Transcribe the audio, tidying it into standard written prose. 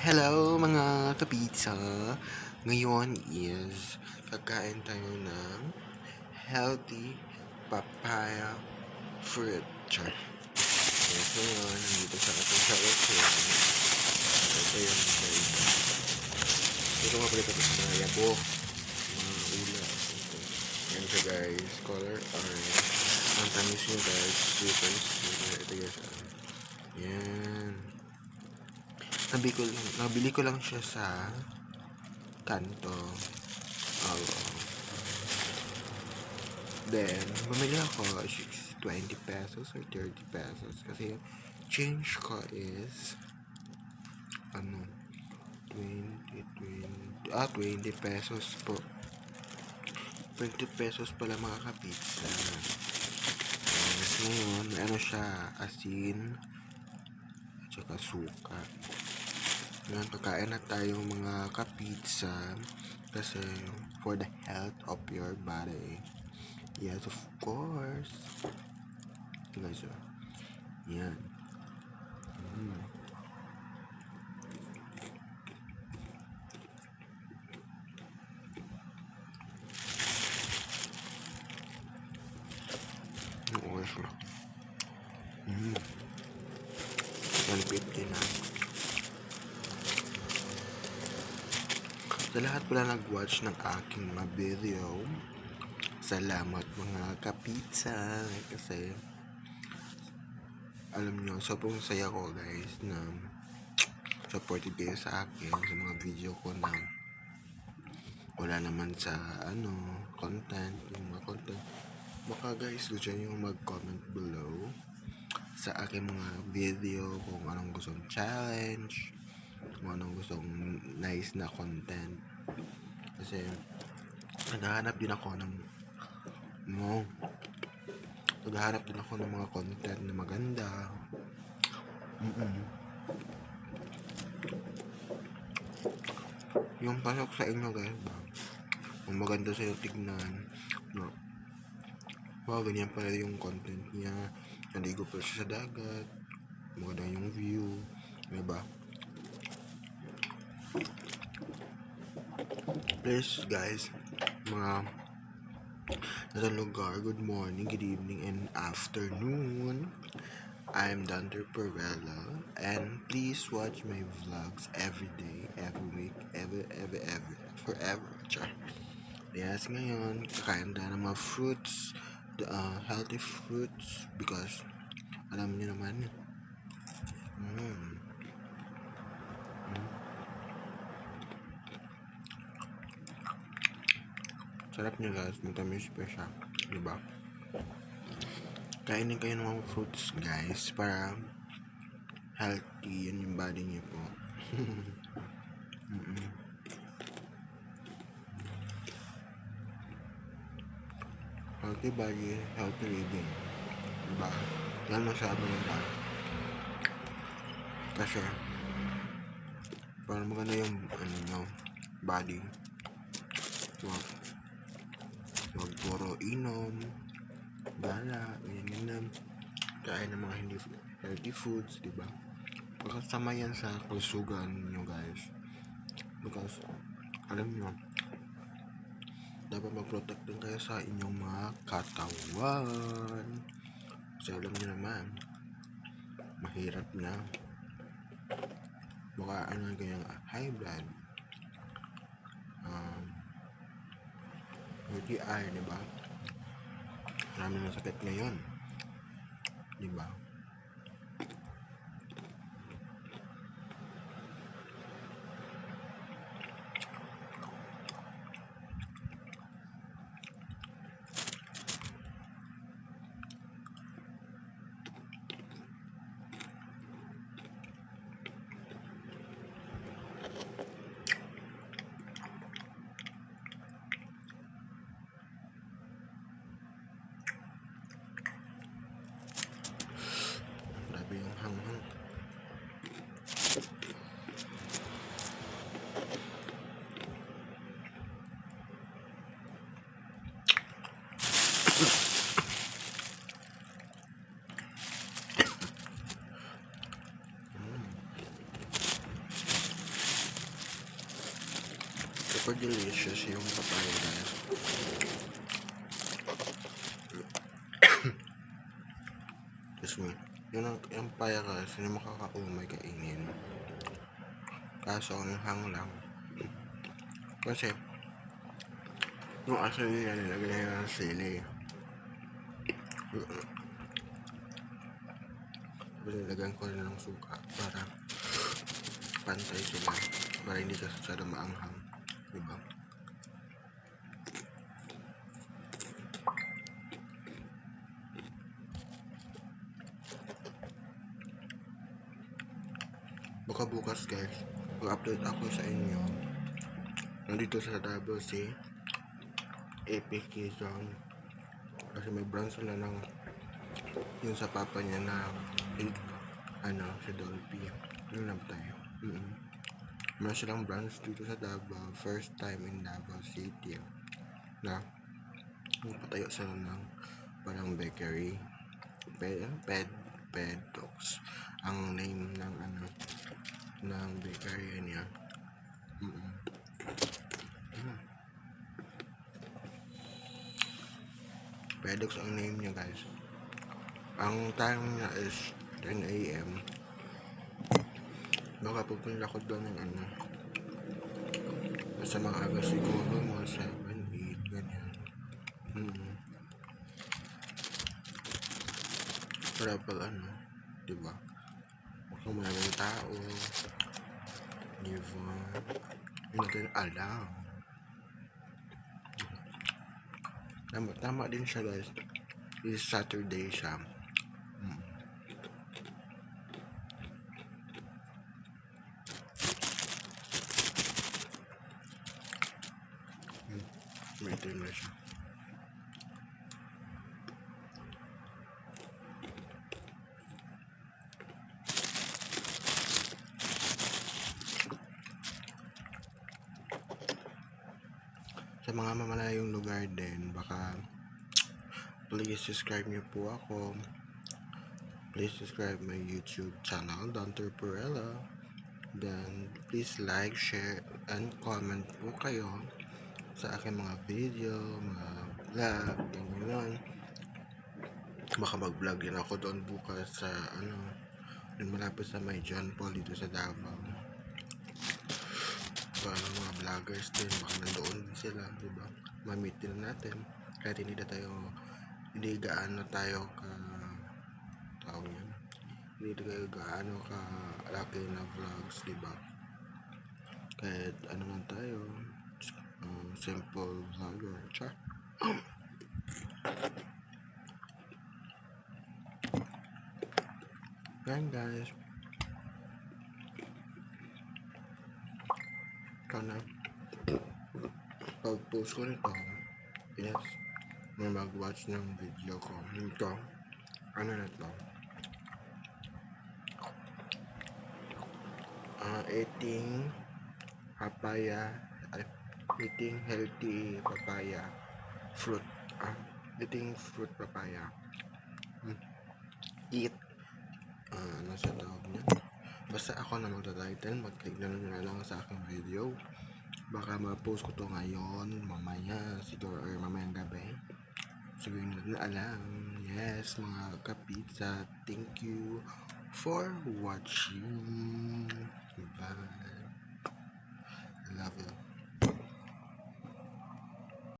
Hello mga kapizza! Ngayon is kakain tayo ng healthy papaya fruit. Char. Yes, ngayon, nandito sa ating selection. Ito yung guys. Ito nga pala ito sa mga yabo, mga ula. Yan siya guys, color orange. Ang tamis nyo guys, super sweet. Ito guys. Yan. Nabili ko lang siya sa kanto. Then, bumili ako 20 pesos or 30 pesos. Kasi, change ko is 20 pesos po. 20 pesos pala mga kapizza. Ngayon, may siya, asin, at saka suka. Ngayon, kakain na tayo mga kapizza. Kasi, for the health of your body. Yes, of course. Guys, yan. Ang oras na. 150 na. Sa lahat pala nag-watch ng aking mga video, salamat mga kapizza. Kasi, alam nyo, sobrang saya ko guys na supported kayo sa akin sa mga video ko na wala naman sa content, yung mga content. Baka guys, gusto nyo mag-comment below sa aking mga video kung anong gustong challenge, kung anong gustong nice na content. Kasi naghahanap din ako ng mga content na maganda. Yung pasok sa inyo guys ba, kung maganda sa'yo tignan, no? Wow, ganyan pala yung content niya. Naligo pa siya sa dagat, maganda yung view, diba? Please guys, mga nasa lugar, good morning, good evening, and afternoon. I'm Dante Perella, and please watch my vlogs every day, every week, forever. Char. Yes, ngayon, kakain tayo ng mga fruits, healthy fruits, because alam niyo naman, sarap niya guys, matamis pa siya, diba? Kainin kayo ng mga fruits guys, para healthy yun yung body niyo po. Healthy body, healthy living, diba? Yan masabi nila. Kasi para maganda yung body, wag puro inom, gala, ganyan, kain ng mga hindi healthy foods, diba? Pagkasama yan sa kalusugan nyo guys, because alam nyo, dapat mag-protect din kayo sa inyong mga katawan. Kasi alam nyo naman, mahirap na, baka ganyang high blood, UTI, diba? Marami na sakit ngayon, diba? Grabe yung hanghang. super delicious yung papaya guys. Excuse me. Yung papaya guys, hindi makakaumay kainin. Kaso ang hang lang. Kasi, yung aso nila nilagay na ng sili. Tapos nilagyan ko rin ng suka para pantay sila. Para hindi kasi masyado maanghang. Diba? Baka bukas guys, mag-upload ako sa inyo. Nandito sa Davao si Epic Quezon. Kasi may branch sila ng yung sa papa niya na si Dolphy. Yun lang tayo. Meron silang branch dito sa Davao. First time in Davao City. Na patayo sila ng parang bakery. Pedox ang name ng ng bakery niya. Pedox ang name niya guys. Ang time niya is 10 AM. Baka pupunta ko doon ng sa mga aga siguro, mga 7, 8, ganyan. Para pag diba? Kung maraming tao, diba? Hindi natin alam. Tama din siya guys. Is Saturday siya. Maintain na siya. Sa mga mamalayong lugar din, baka please subscribe niyo po ako. Please subscribe my YouTube channel, Dante Perella. Then, please like, share, and comment po kayo sa aking mga video, mga vlog, ganyan. Baka mag-vlog din ako doon bukas sa doon malapit sa may John Paul dito sa Davao. Para mga vloggers din, baka nandoon din sila, diba? Ma-meet din natin. Kahit hindi gaano tayo tawag yan. Hindi tayo gaano ka laki na vlogs, diba? Kahit ano man tayo, simple vlogger, char. Yan guys. Kana pag-post ko nito, yes, may mag-watch ng video ko. Ito, na to? Eating papaya, eating healthy papaya fruit. Eating fruit papaya. Eat. Ano sa tawag niya? Basta ako na magta-title, mag-click na lang sa aking video. Baka ma-post ko to ngayon, mamaya, siguro, or mamayang gabi. Sabihin natin na alam. Yes, mga kapizza, thank you for watching. Bye.